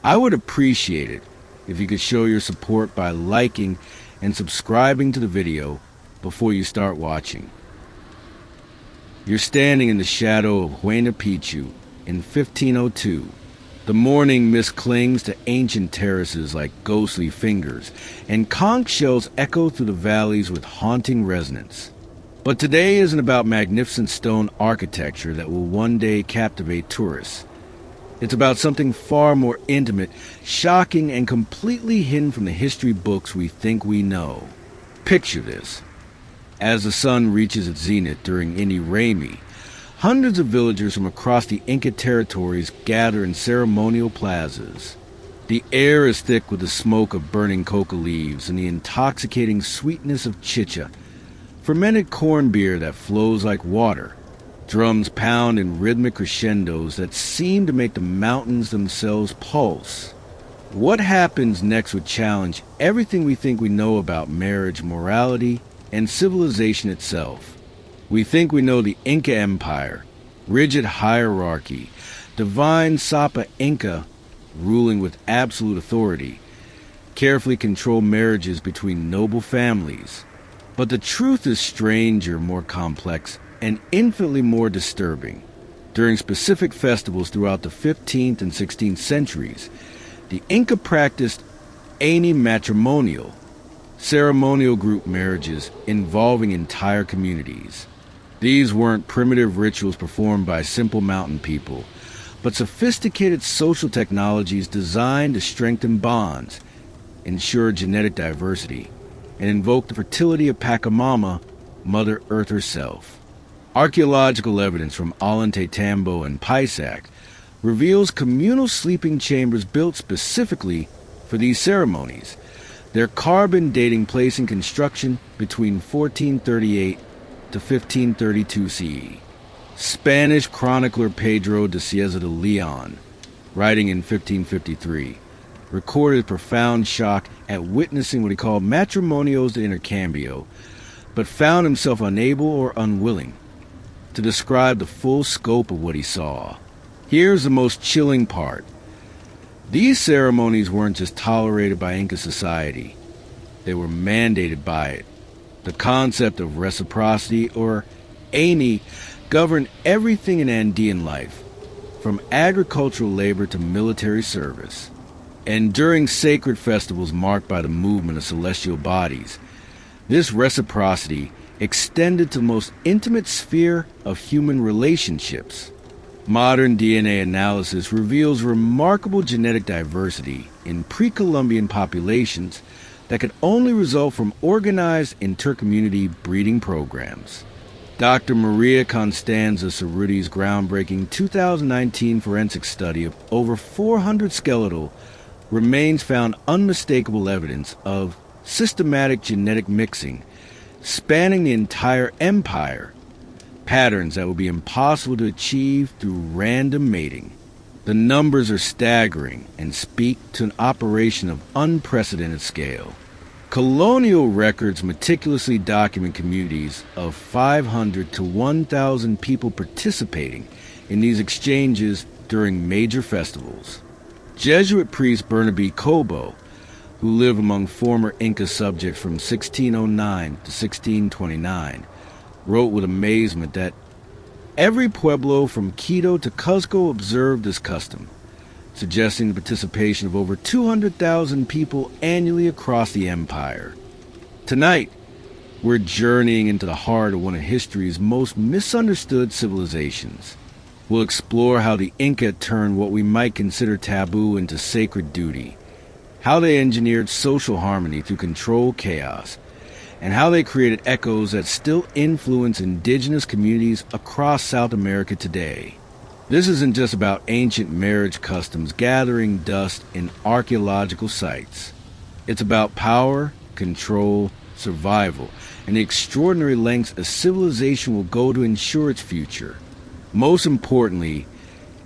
I would appreciate it if you could show your support by liking and subscribing to the video before you start watching. You're standing in the shadow of Huayna Picchu in 1502. The morning mist clings to ancient terraces like ghostly fingers, and conch shells echo through the valleys with haunting resonance. But today isn't about magnificent stone architecture that will one day captivate tourists. It's about something far more intimate, shocking, and completely hidden from the history books we think we know. Picture this. As the sun reaches its zenith during Inti Raymi, hundreds of villagers from across the Inca territories gather in ceremonial plazas. The air is thick with the smoke of burning coca leaves and the intoxicating sweetness of chicha, fermented corn beer that flows like water. Drums pound in rhythmic crescendos that seem to make the mountains themselves pulse. What happens next would challenge everything we think we know about marriage, morality, and civilization itself. We think we know the Inca Empire, rigid hierarchy, divine Sapa Inca ruling with absolute authority, carefully controlled marriages between noble families. But the truth is stranger, more complex, and infinitely more disturbing. During specific festivals throughout the 15th and 16th centuries, the Inca practiced ayni matrimonial, ceremonial group marriages involving entire communities. These weren't primitive rituals performed by simple mountain people, but sophisticated social technologies designed to strengthen bonds, ensure genetic diversity, and invoke the fertility of Pachamama, Mother Earth herself. Archaeological evidence from Ollantaytambo and Pisac reveals communal sleeping chambers built specifically for these ceremonies, their carbon dating placing construction between 1438 to 1532 CE. Spanish chronicler Pedro de Cieza de Leon, writing in 1553, recorded profound shock at witnessing what he called matrimonios de intercambio, but found himself unable or unwilling to describe the full scope of what he saw. Here's the most chilling part. These ceremonies weren't just tolerated by Inca society, they were mandated by it. The concept of reciprocity, or ayni, governed everything in Andean life, from agricultural labor to military service. And during sacred festivals marked by the movement of celestial bodies, this reciprocity extended to the most intimate sphere of human relationships. Modern DNA analysis reveals remarkable genetic diversity in pre-Columbian populations that could only result from organized intercommunity breeding programs. Dr. Maria Constanza Cerruti's groundbreaking 2019 forensic study of over 400 skeletal remains found unmistakable evidence of systematic genetic mixing spanning the entire empire, patterns that would be impossible to achieve through random mating. The numbers are staggering and speak to an operation of unprecedented scale. Colonial records meticulously document communities of 500 to 1,000 people participating in these exchanges during major festivals. Jesuit priest Burnaby Cobo, who lived among former Inca subjects from 1609 to 1629, wrote with amazement that every pueblo from Quito to Cuzco observed this custom, suggesting the participation of over 200,000 people annually across the empire. Tonight, we're journeying into the heart of one of history's most misunderstood civilizations. We'll explore how the Inca turned what we might consider taboo into sacred duty, how they engineered social harmony through controlled chaos, and how they created echoes that still influence indigenous communities across South America today. This isn't just about ancient marriage customs gathering dust in archaeological sites. It's about power, control, survival, and the extraordinary lengths a civilization will go to ensure its future. Most importantly,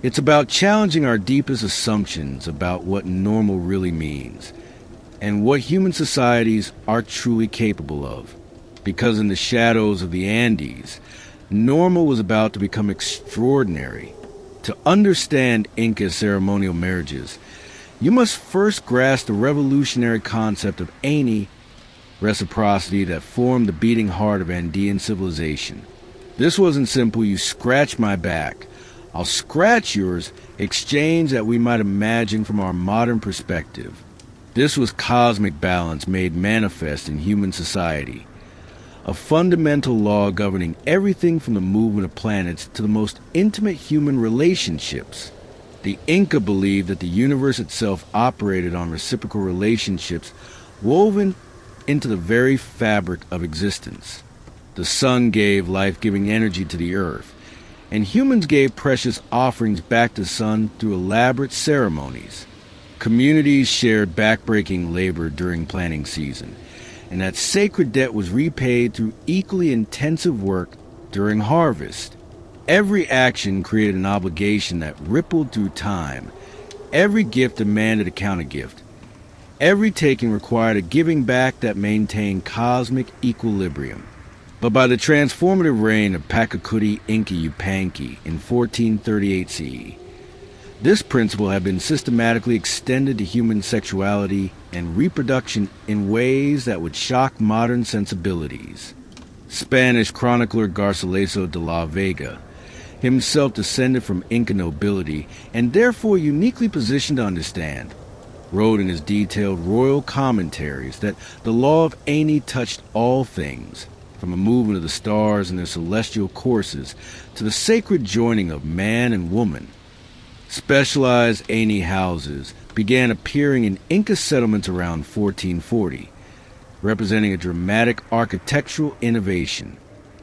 it's about challenging our deepest assumptions about what normal really means and what human societies are truly capable of. Because in the shadows of the Andes, normal was about to become extraordinary. To understand Inca ceremonial marriages, You must first grasp the revolutionary concept of ayni, reciprocity, that formed the beating heart of Andean civilization. This wasn't simple, you scratch my back, I'll scratch yours, exchange that we might imagine from our modern perspective. This was cosmic balance made manifest in human society, a fundamental law governing everything from the movement of planets to the most intimate human relationships. The Inca believed that the universe itself operated on reciprocal relationships woven into the very fabric of existence. The sun gave life-giving energy to the earth, and humans gave precious offerings back to the sun through elaborate ceremonies. Communities shared backbreaking labor during planting season, and that sacred debt was repaid through equally intensive work during harvest. Every action created an obligation that rippled through time. Every gift demanded a countergift. Every taking required a giving back that maintained cosmic equilibrium. But by the transformative reign of Pachacuti Inca Yupanqui in 1438 CE, this principle had been systematically extended to human sexuality and reproduction in ways that would shock modern sensibilities. Spanish chronicler Garcilaso de la Vega, himself descended from Inca nobility and therefore uniquely positioned to understand, wrote in his detailed royal commentaries that the law of ayni touched all things, from the movement of the stars and their celestial courses to the sacred joining of man and woman. Specialized ayni houses began appearing in Inca settlements around 1440, representing a dramatic architectural innovation.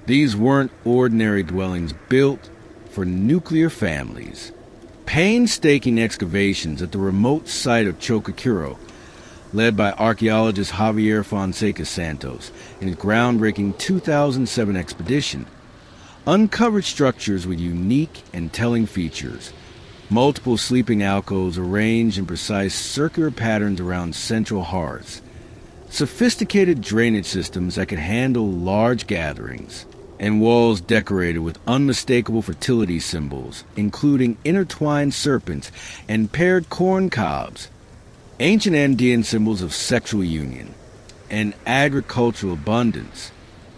These weren't ordinary dwellings built for nuclear families. Painstaking excavations at the remote site of Choqquirau, led by archaeologist Javier Fonseca Santos in his groundbreaking 2007 expedition, uncovered structures with unique and telling features. Multiple sleeping alcoves arranged in precise circular patterns around central hearths. Sophisticated drainage systems that could handle large gatherings, and walls decorated with unmistakable fertility symbols, including intertwined serpents and paired corn cobs, ancient Andean symbols of sexual union and agricultural abundance.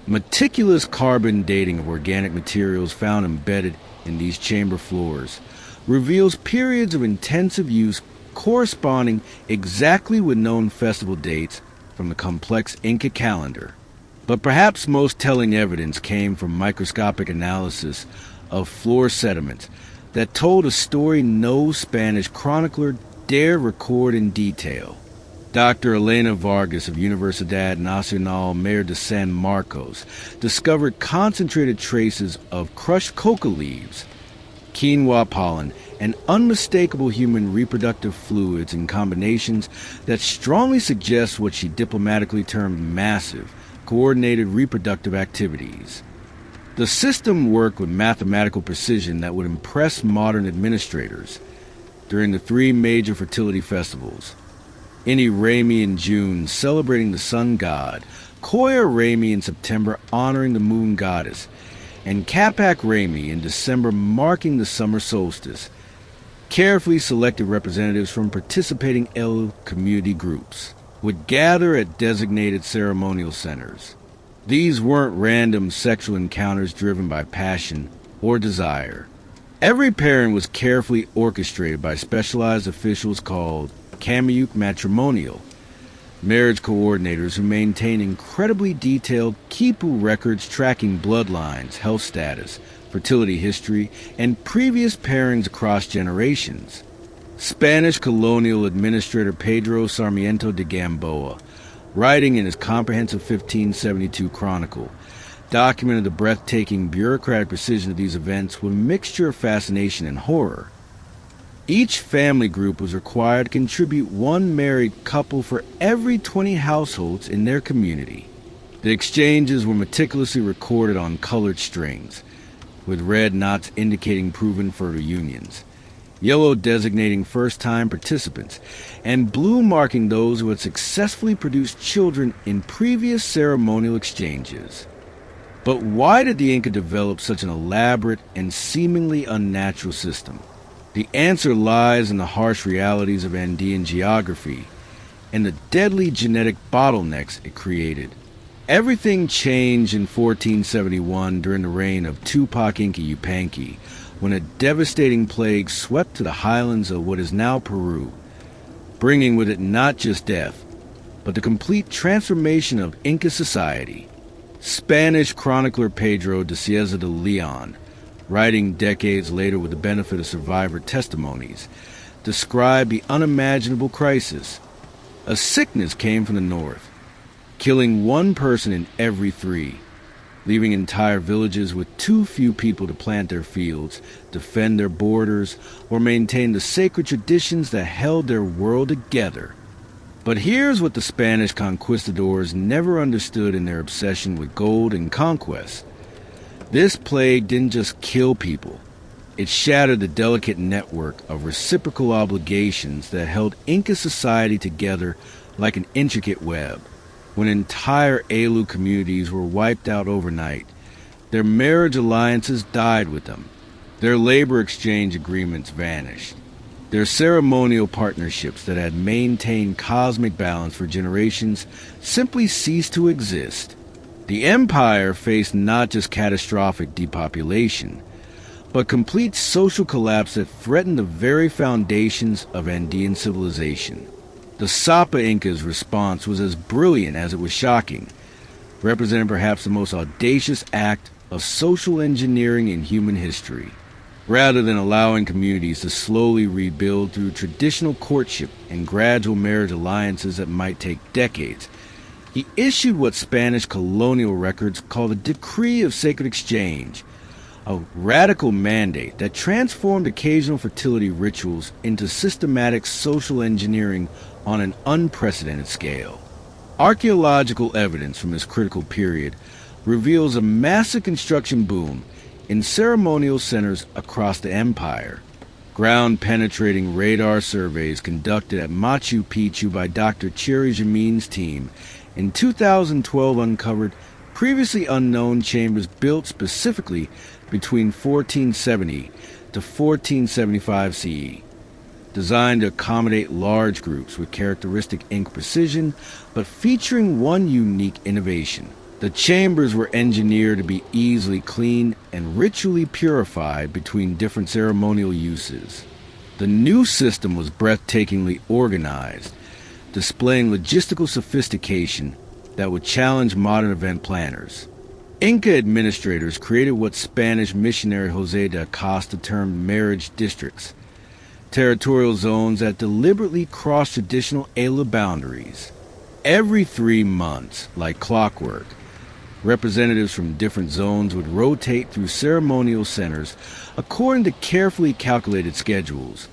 Meticulous carbon dating of organic materials found embedded in these chamber floors reveals periods of intensive use corresponding exactly with known festival dates from the complex Inca calendar. But perhaps most telling evidence came from microscopic analysis of floor sediments that told a story no Spanish chronicler dared record in detail. Dr. Elena Vargas of Universidad Nacional Mayor de San Marcos discovered concentrated traces of crushed coca leaves, quinoa pollen, and unmistakable human reproductive fluids in combinations that strongly suggest what she diplomatically termed massive, coordinated reproductive activities. The system worked with mathematical precision that would impress modern administrators. During the three major fertility festivals, Ini Raymi in June celebrating the sun god, Koya Raymi in September honoring the moon goddess, and Capac Raymi in December marking the summer solstice, carefully selected representatives from participating El community groups would gather at designated ceremonial centers. These weren't random sexual encounters driven by passion or desire. Every pairing was carefully orchestrated by specialized officials called Kamiyuk matrimonial, marriage coordinators who maintain incredibly detailed Kipu records tracking bloodlines, health status, fertility history, and previous pairings across generations. Spanish colonial administrator Pedro Sarmiento de Gamboa, writing in his comprehensive 1572 chronicle, documented the breathtaking bureaucratic precision of these events with a mixture of fascination and horror. Each family group was required to contribute one married couple for every 20 households in their community. The exchanges were meticulously recorded on colored strings, with red knots indicating proven fertile unions, yellow designating first-time participants, and blue marking those who had successfully produced children in previous ceremonial exchanges. But why did the Inca develop such an elaborate and seemingly unnatural system? The answer lies in the harsh realities of Andean geography and the deadly genetic bottlenecks it created. Everything changed in 1471 during the reign of Tupac Inca Yupanqui, when a devastating plague swept to the highlands of what is now Peru, bringing with it not just death, but the complete transformation of Inca society. Spanish chronicler Pedro de Cieza de Leon, writing decades later with the benefit of survivor testimonies, described the unimaginable crisis. A sickness came from the north, killing 1 person in every 3, leaving entire villages with too few people to plant their fields, defend their borders, or maintain the sacred traditions that held their world together. But here's what the Spanish conquistadors never understood in their obsession with gold and conquest. This plague didn't just kill people. It shattered the delicate network of reciprocal obligations that held Inca society together like an intricate web. When entire Ayllu communities were wiped out overnight, their marriage alliances died with them. Their labor exchange agreements vanished. Their ceremonial partnerships that had maintained cosmic balance for generations simply ceased to exist. The empire faced not just catastrophic depopulation, but complete social collapse that threatened the very foundations of Andean civilization. The Sapa Inca's response was as brilliant as it was shocking, representing perhaps the most audacious act of social engineering in human history. Rather than allowing communities to slowly rebuild through traditional courtship and gradual marriage alliances that might take decades, he issued what Spanish colonial records call the Decree of Sacred Exchange, a radical mandate that transformed occasional fertility rituals into systematic social engineering on an unprecedented scale. Archaeological evidence from this critical period reveals a massive construction boom in ceremonial centers across the empire. Ground-penetrating radar surveys conducted at Machu Picchu by Dr. Thierry Jamin's team in 2012 uncovered previously unknown chambers built specifically between 1470 to 1475 CE, designed to accommodate large groups with characteristic ink precision, but featuring one unique innovation. The chambers were engineered to be easily cleaned and ritually purified between different ceremonial uses. The new system was breathtakingly organized, displaying logistical sophistication that would challenge modern event planners. Inca administrators created what Spanish missionary José de Acosta termed marriage districts, territorial zones that deliberately crossed traditional Ayla boundaries. Every 3 months, like clockwork, representatives from different zones would rotate through ceremonial centers according to carefully calculated schedules,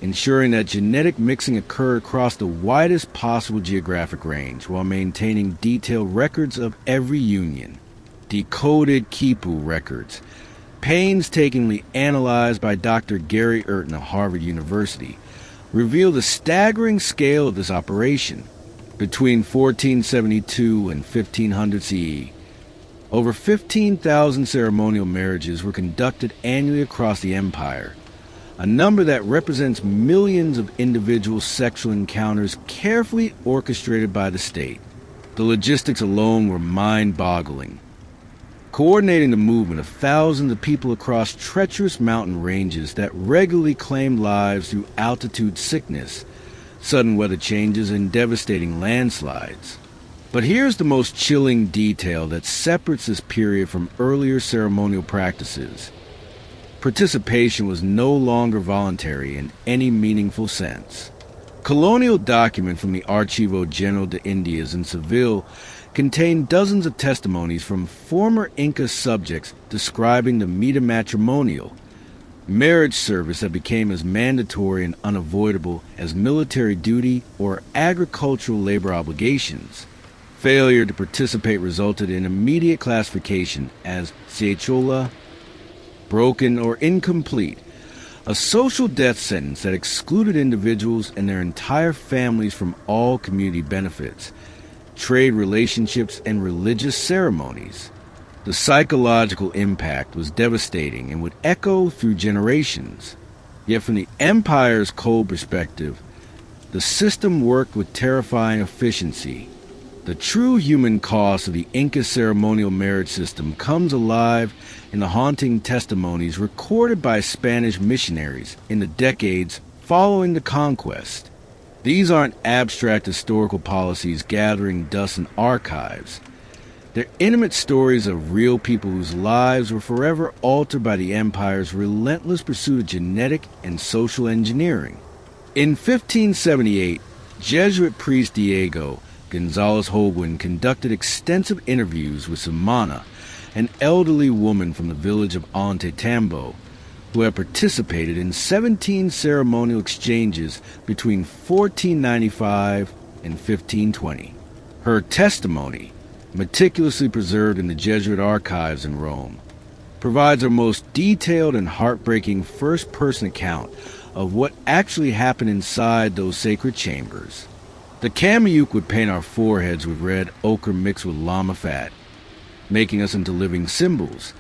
ensuring that genetic mixing occurred across the widest possible geographic range while maintaining detailed records of every union. Decoded Kipu records, painstakingly analyzed by Dr. Gary Urton of Harvard University, reveal the staggering scale of this operation. Between 1472 and 1500 CE, over 15,000 ceremonial marriages were conducted annually across the empire, a number that represents millions of individual sexual encounters carefully orchestrated by the state. The logistics alone were mind-boggling. Coordinating the movement of thousands of people across treacherous mountain ranges that regularly claimed lives through altitude sickness, sudden weather changes, and devastating landslides. But here's the most chilling detail that separates this period from earlier ceremonial practices. Participation was no longer voluntary in any meaningful sense. Colonial documents from the Archivo General de Indias in Seville contain dozens of testimonies from former Inca subjects describing the mita matrimonial, marriage service that became as mandatory and unavoidable as military duty or agricultural labor obligations. Failure to participate resulted in immediate classification as ciachola, broken, or incomplete, a social death sentence that excluded individuals and their entire families from all community benefits, trade relationships, and religious ceremonies. The psychological impact was devastating and would echo through generations. Yet from the Empire's cold perspective, the system worked with terrifying efficiency. The true human cost of the Inca ceremonial marriage system comes alive in the haunting testimonies recorded by Spanish missionaries in the decades following the conquest. These aren't abstract historical policies gathering dust in archives. They're intimate stories of real people whose lives were forever altered by the Empire's relentless pursuit of genetic and social engineering. In 1578, Jesuit priest Diego Gonzalez Holguin conducted extensive interviews with Sumana, an elderly woman from the village of Ontetambo, who had participated in 17 ceremonial exchanges between 1495 and 1520. Her testimony, meticulously preserved in the Jesuit archives in Rome, provides our most detailed and heartbreaking first-person account of what actually happened inside those sacred chambers. The Kameyuk would paint our foreheads with red ochre mixed with llama fat, making us into living symbols.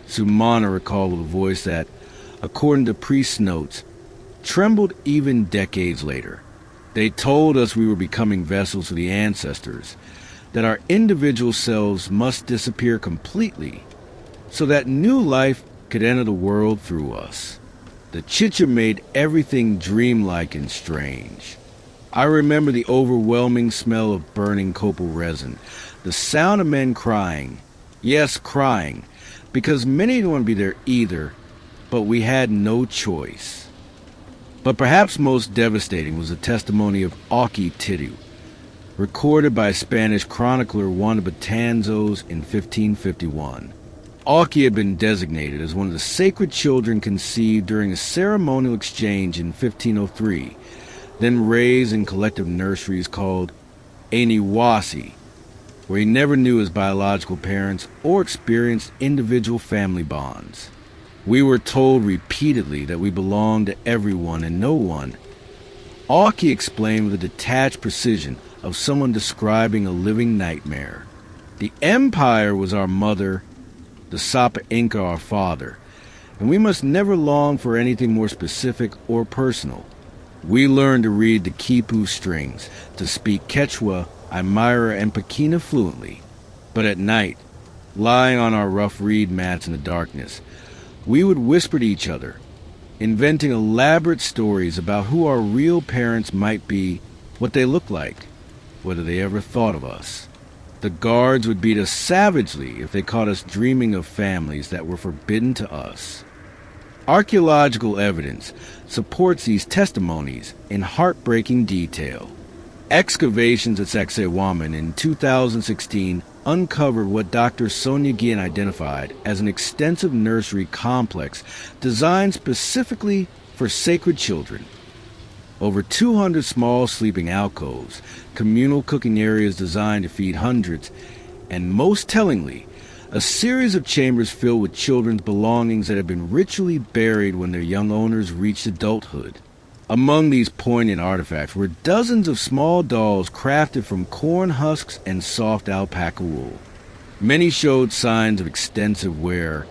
Sumana recalled with a voice that, according to priest's notes, trembled even decades later. They told us we were becoming vessels for the ancestors, that our individual selves must disappear completely so that new life could enter the world through us. The chicha made everything dreamlike and strange. I remember the overwhelming smell of burning copal resin, the sound of men crying, yes, crying, because many didn't want to be there either, but we had no choice. But perhaps most devastating was the testimony of Auki Tiru, recorded by Spanish chronicler Juan de Betanzos in 1551. Auki had been designated as one of the sacred children conceived during a ceremonial exchange in 1503, then raised in collective nurseries called ayni, where he never knew his biological parents or experienced individual family bonds. We were told repeatedly that we belonged to everyone and no one. Auki explained with a detached precision of someone describing a living nightmare. The Empire was our mother, the Sapa Inca our father, and we must never long for anything more specific or personal. We learned to read the quipu strings, to speak Quechua, Aymara, and Pequena fluently. But at night, lying on our rough reed mats in the darkness, we would whisper to each other, inventing elaborate stories about who our real parents might be, what they looked like, whether they ever thought of us. The guards would beat us savagely if they caught us dreaming of families that were forbidden to us. Archaeological evidence supports these testimonies in heartbreaking detail. Excavations at Sacsayhuaman in 2016 uncovered what Dr. Sonia Guillen identified as an extensive nursery complex designed specifically for sacred children. Over 200 small sleeping alcoves, communal cooking areas designed to feed hundreds, and most tellingly, a series of chambers filled with children's belongings that had been ritually buried when their young owners reached adulthood. Among these poignant artifacts were dozens of small dolls crafted from corn husks and soft alpaca wool. Many showed signs of extensive wear,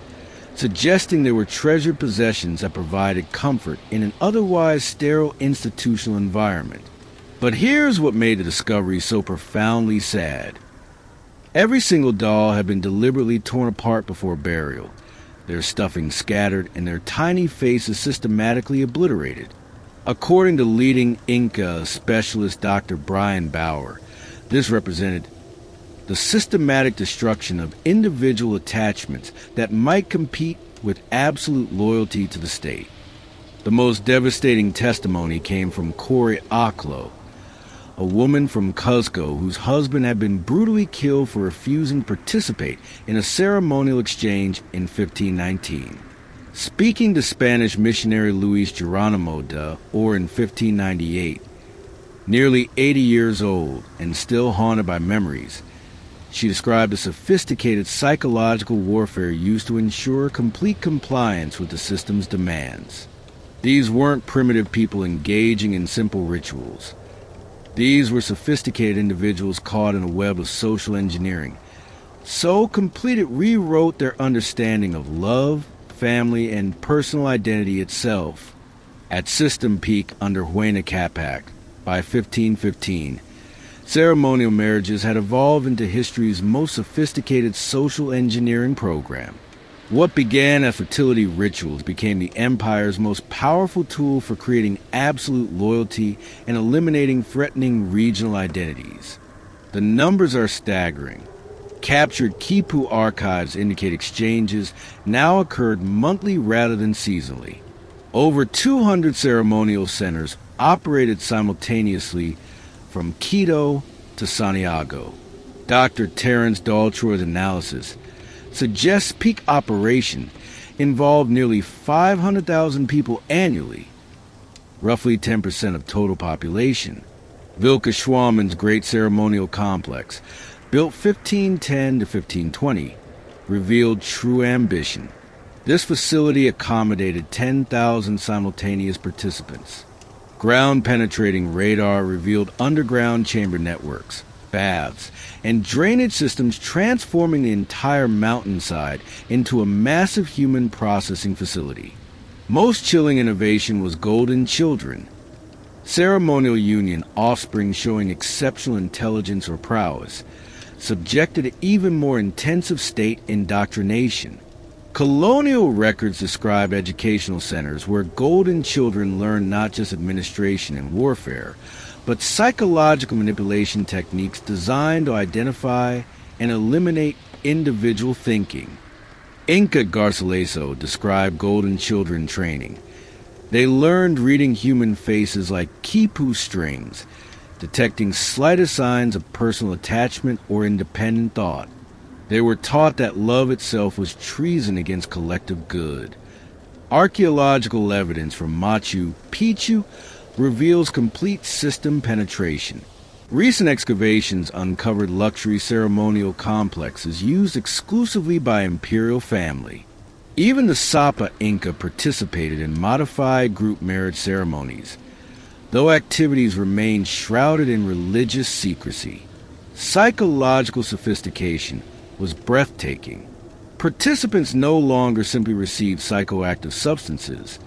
suggesting they were treasured possessions that provided comfort in an otherwise sterile institutional environment. But here's what made the discovery so profoundly sad. Every single doll had been deliberately torn apart before burial, their stuffing scattered and their tiny faces systematically obliterated. According to leading Inca specialist Dr. Brian Bauer, this represented the systematic destruction of individual attachments that might compete with absolute loyalty to the state. The most devastating testimony came from Cori Aklo, a woman from Cuzco whose husband had been brutally killed for refusing to participate in a ceremonial exchange in 1519. Speaking to Spanish missionary Luis Geronimo de Or in 1598, nearly 80 years old and still haunted by memories, she described a sophisticated psychological warfare used to ensure complete compliance with the system's demands. These weren't primitive people engaging in simple rituals. These were sophisticated individuals caught in a web of social engineering, so complete it rewrote their understanding of love, family, and personal identity itself. At system peak under Huayna Capac, by 1515, ceremonial marriages had evolved into history's most sophisticated social engineering program. What began as fertility rituals became the empire's most powerful tool for creating absolute loyalty and eliminating threatening regional identities. The numbers are staggering. Captured Quipu archives indicate exchanges now occurred monthly rather than seasonally. Over 200 ceremonial centers operated simultaneously from Quito to Santiago. Dr. Terence Daltroy's analysis suggests peak operation involved nearly 500,000 people annually, roughly 10% of total population. Vilka Schwamann's Great Ceremonial Complex, built 1510 to 1520, revealed true ambition. This facility accommodated 10,000 simultaneous participants. Ground-penetrating radar revealed underground chamber networks, baths, and drainage systems transforming the entire mountainside into a massive human processing facility. Most chilling innovation was golden children. Ceremonial union offspring showing exceptional intelligence or prowess, subjected to even more intensive state indoctrination. Colonial records describe educational centers where golden children learned not just administration and warfare, but psychological manipulation techniques designed to identify and eliminate individual thinking. Inca Garcilaso described golden children training. They learned reading human faces like quipu strings, detecting slightest signs of personal attachment or independent thought. They were taught that love itself was treason against collective good. Archaeological evidence from Machu Picchu reveals complete system penetration. Recent excavations uncovered luxury ceremonial complexes used exclusively by imperial family. Even the Sapa Inca participated in modified group marriage ceremonies, though activities remained shrouded in religious secrecy. Psychological sophistication was breathtaking. Participants no longer simply received psychoactive substances.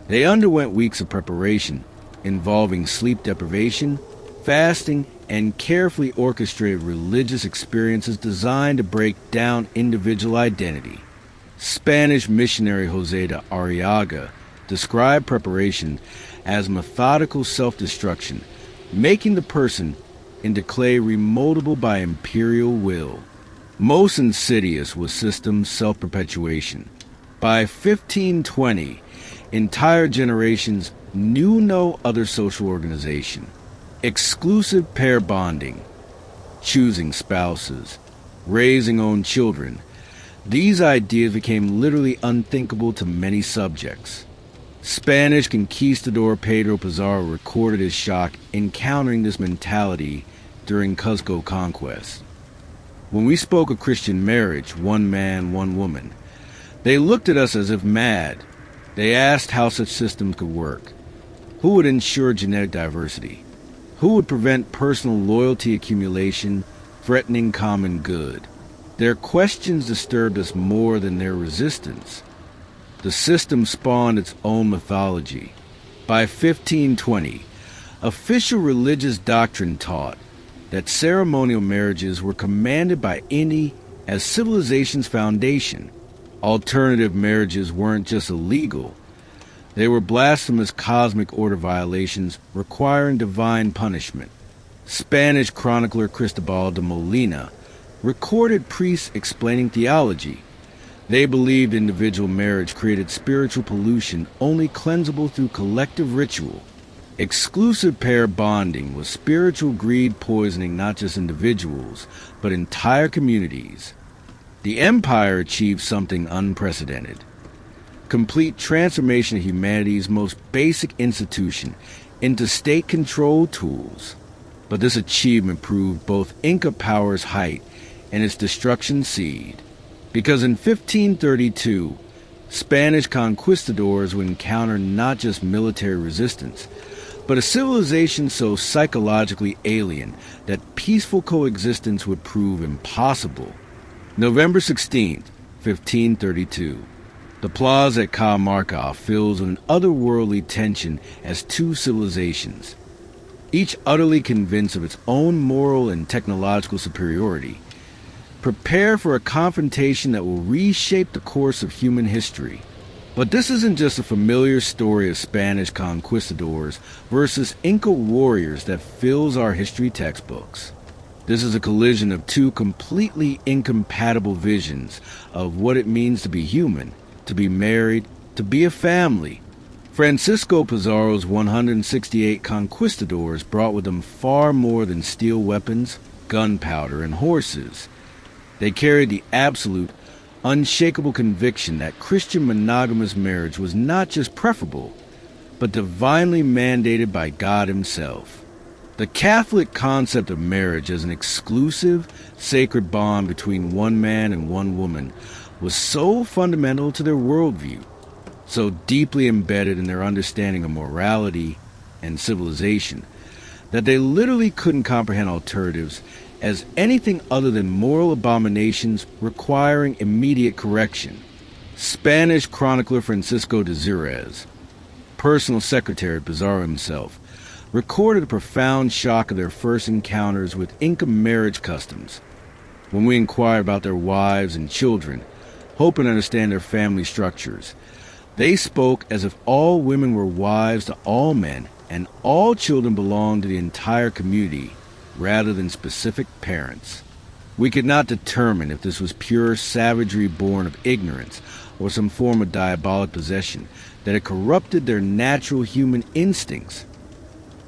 They underwent weeks of preparation, involving sleep deprivation, fasting, and carefully orchestrated religious experiences designed to break down individual identity. Spanish missionary José de Arriaga described preparation as methodical self-destruction, making the person into clay remotable by imperial will. Most insidious was system self-perpetuation. By 1520, entire generations knew no other social organization. Exclusive pair bonding, choosing spouses, raising own children, these ideas became literally unthinkable to many subjects. Spanish conquistador Pedro Pizarro recorded his shock encountering this mentality during Cuzco conquest. When we spoke of Christian marriage, one man, one woman, they looked at us as if mad. They asked how such systems could work. Who would ensure genetic diversity? Who would prevent personal loyalty accumulation, threatening common good? Their questions disturbed us more than their resistance. The system spawned its own mythology. By 1520, official religious doctrine taught that ceremonial marriages were commanded by ayni as civilization's foundation. Alternative marriages weren't just illegal. They were blasphemous cosmic order violations requiring divine punishment. Spanish chronicler Cristobal de Molina recorded priests explaining theology. They believed individual marriage created spiritual pollution only cleansable through collective ritual. Exclusive pair bonding was spiritual greed poisoning not just individuals, but entire communities. The empire achieved something unprecedented. Complete transformation of humanity's most basic institution into state-controlled tools. But this achievement proved both Inca power's height and its destruction seed. Because in 1532, Spanish conquistadors would encounter not just military resistance, but a civilization so psychologically alien that peaceful coexistence would prove impossible. November 16th, 1532. The plaza at Cajamarca fills with an otherworldly tension as two civilizations, each utterly convinced of its own moral and technological superiority, prepare for a confrontation that will reshape the course of human history. But this isn't just a familiar story of Spanish conquistadors versus Inca warriors that fills our history textbooks. This is a collision of two completely incompatible visions of what it means to be human, to be married, to be a family. Francisco Pizarro's 168 conquistadors brought with them far more than steel weapons, gunpowder, and horses. They carried the absolute, unshakable conviction that Christian monogamous marriage was not just preferable, but divinely mandated by God Himself. The Catholic concept of marriage as an exclusive, sacred bond between one man and one woman was so fundamental to their worldview, so deeply embedded in their understanding of morality and civilization, that they literally couldn't comprehend alternatives as anything other than moral abominations requiring immediate correction. Spanish chronicler Francisco de Xerez, personal secretary of Pizarro himself, recorded a profound shock of their first encounters with Inca marriage customs. When we inquired about their wives and children, hoping to understand their family structures, they spoke as if all women were wives to all men and all children belonged to the entire community rather than specific parents. We could not determine if this was pure savagery born of ignorance or some form of diabolic possession that had corrupted their natural human instincts.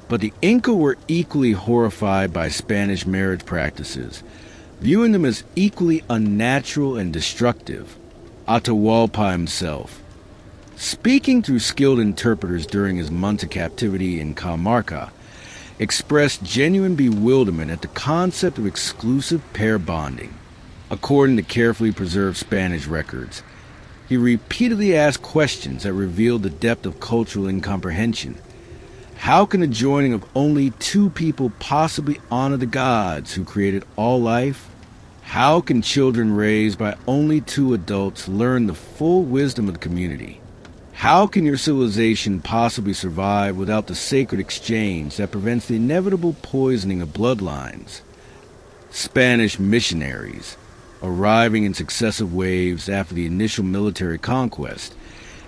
But the Inca were equally horrified by Spanish marriage practices, viewing them as equally unnatural and destructive. Atahualpa himself, speaking through skilled interpreters during his months of captivity in Cajamarca, expressed genuine bewilderment at the concept of exclusive pair bonding. According to carefully preserved Spanish records, he repeatedly asked questions that revealed the depth of cultural incomprehension. How can the joining of only two people possibly honor the gods who created all life? How can children raised by only two adults learn the full wisdom of the community? How can your civilization possibly survive without the sacred exchange that prevents the inevitable poisoning of bloodlines? Spanish missionaries, arriving in successive waves after the initial military conquest,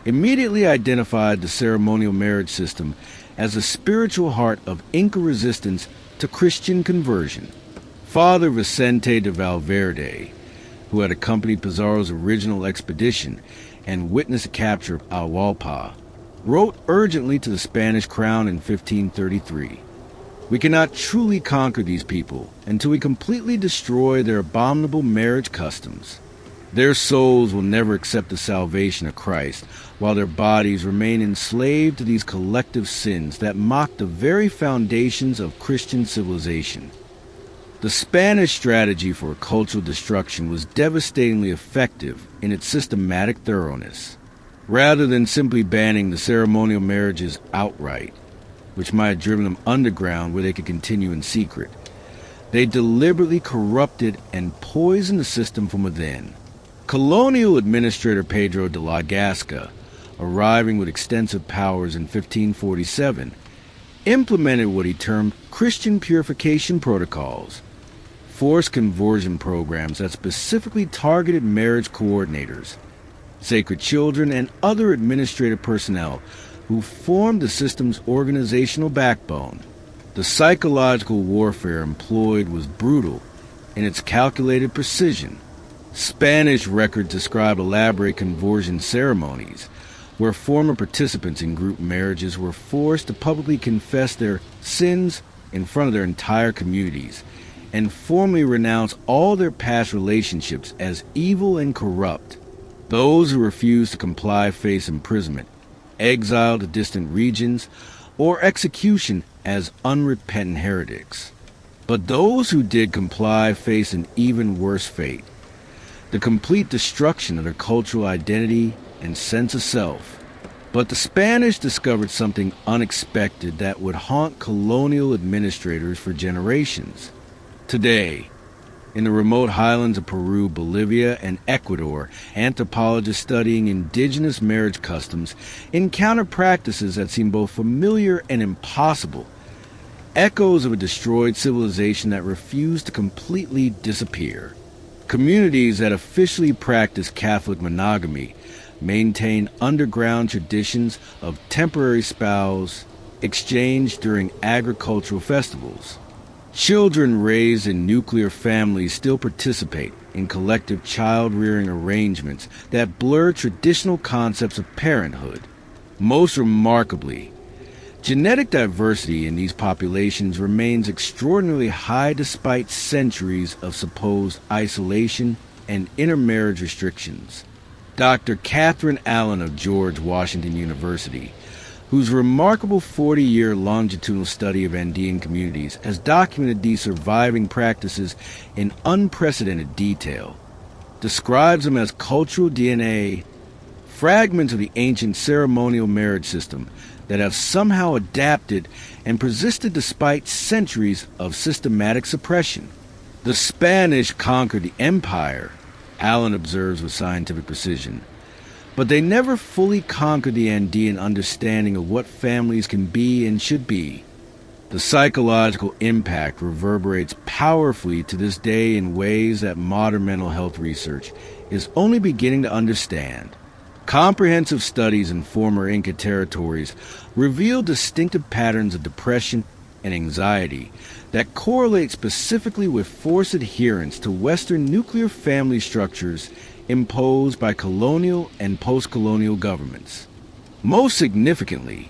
immediately identified the ceremonial marriage system as the spiritual heart of Inca resistance to Christian conversion. Father Vicente de Valverde, who had accompanied Pizarro's original expedition and witnessed the capture of Atahualpa, wrote urgently to the Spanish crown in 1533, "We cannot truly conquer these people until we completely destroy their abominable marriage customs. Their souls will never accept the salvation of Christ, while their bodies remain enslaved to these collective sins that mock the very foundations of Christian civilization." The Spanish strategy for cultural destruction was devastatingly effective in its systematic thoroughness. Rather than simply banning the ceremonial marriages outright, which might have driven them underground where they could continue in secret, they deliberately corrupted and poisoned the system from within. Colonial Administrator Pedro de la Gasca, arriving with extensive powers in 1547, implemented what he termed Christian purification protocols, forced conversion programs that specifically targeted marriage coordinators, sacred children, and other administrative personnel who formed the system's organizational backbone. The psychological warfare employed was brutal in its calculated precision. Spanish records describe elaborate conversion ceremonies where former participants in group marriages were forced to publicly confess their sins in front of their entire communities and formally renounce all their past relationships as evil and corrupt. Those who refused to comply faced imprisonment, exile to distant regions, or execution as unrepentant heretics. But those who did comply faced an even worse fate: the complete destruction of their cultural identity and sense of self. But the Spanish discovered something unexpected that would haunt colonial administrators for generations. Today, In the remote highlands of Peru, Bolivia, and Ecuador, anthropologists studying indigenous marriage customs encounter practices that seem both familiar and impossible, echoes of a destroyed civilization that refused to completely disappear. Communities that officially practice Catholic monogamy maintain underground traditions of temporary spouse exchange during agricultural festivals. Children raised in nuclear families still participate in collective child-rearing arrangements that blur traditional concepts of parenthood. Most remarkably, genetic diversity in these populations remains extraordinarily high despite centuries of supposed isolation and intermarriage restrictions. Dr. Catherine Allen of George Washington University, whose remarkable 40-year longitudinal study of Andean communities has documented these surviving practices in unprecedented detail, describes them as cultural DNA, fragments of the ancient ceremonial marriage system that have somehow adapted and persisted despite centuries of systematic suppression. The Spanish conquered the empire, Allen observes with scientific precision, but they never fully conquered the Andean understanding of what families can be and should be. The psychological impact reverberates powerfully to this day in ways that modern mental health research is only beginning to understand. Comprehensive studies in former Inca territories reveal distinctive patterns of depression and anxiety that correlate specifically with forced adherence to Western nuclear family structures imposed by colonial and post-colonial governments. Most significantly,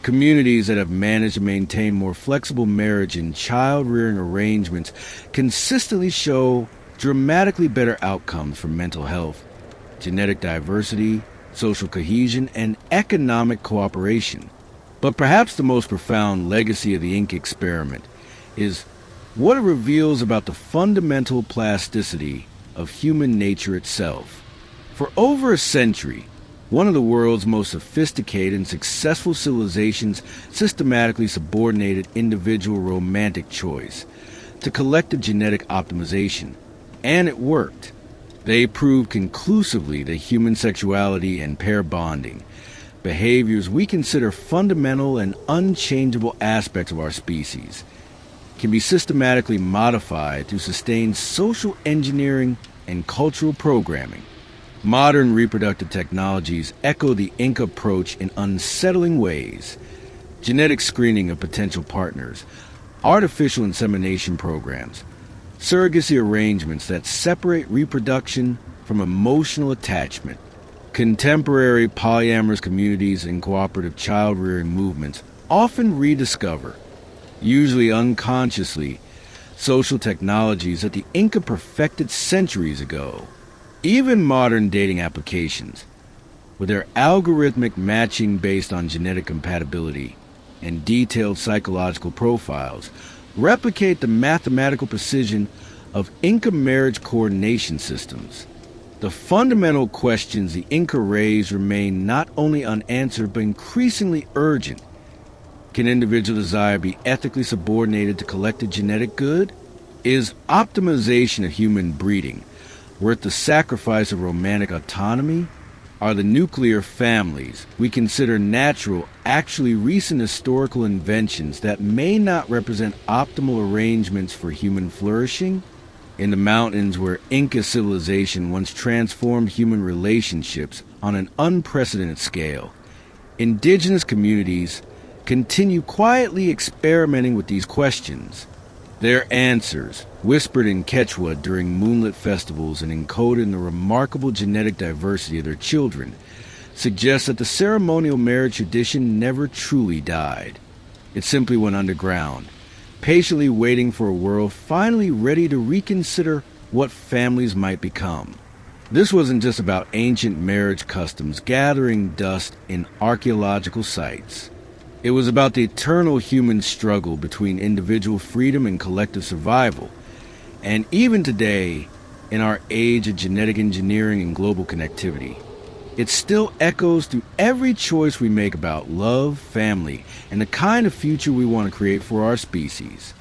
communities that have managed to maintain more flexible marriage and child-rearing arrangements consistently show dramatically better outcomes for mental health, genetic diversity, social cohesion, and economic cooperation. But perhaps the most profound legacy of the Inca experiment is what it reveals about the fundamental plasticity of human nature itself. For over a century, one of the world's most sophisticated and successful civilizations systematically subordinated individual romantic choice to collective genetic optimization, and it worked. They proved conclusively that human sexuality and pair bonding, behaviors we consider fundamental and unchangeable aspects of our species, can be systematically modified to sustain social engineering and cultural programming. Modern reproductive technologies echo the Inca approach in unsettling ways. Genetic screening of potential partners, artificial insemination programs, surrogacy arrangements that separate reproduction from emotional attachment. Contemporary polyamorous communities and cooperative child-rearing movements often rediscover, usually unconsciously, social technologies that the Inca perfected centuries ago. Even modern dating applications, with their algorithmic matching based on genetic compatibility and detailed psychological profiles, replicate the mathematical precision of Inca marriage coordination systems. The fundamental questions the Inca raised remain not only unanswered but increasingly urgent. Can individual desire be ethically subordinated to collective genetic good? Is optimization of human breeding worth the sacrifice of romantic autonomy? Are the nuclear families we consider natural actually recent historical inventions that may not represent optimal arrangements for human flourishing? In the mountains where Inca civilization once transformed human relationships on an unprecedented scale, indigenous communities continue quietly experimenting with these questions. Their answers, whispered in Quechua during moonlit festivals and encoded in the remarkable genetic diversity of their children, suggest that the ceremonial marriage tradition never truly died. It simply went underground, patiently waiting for a world finally ready to reconsider what families might become. This wasn't just about ancient marriage customs gathering dust in archaeological sites. It was about the eternal human struggle between individual freedom and collective survival. And even today, in our age of genetic engineering and global connectivity, it still echoes through every choice we make about love, family, and the kind of future we want to create for our species.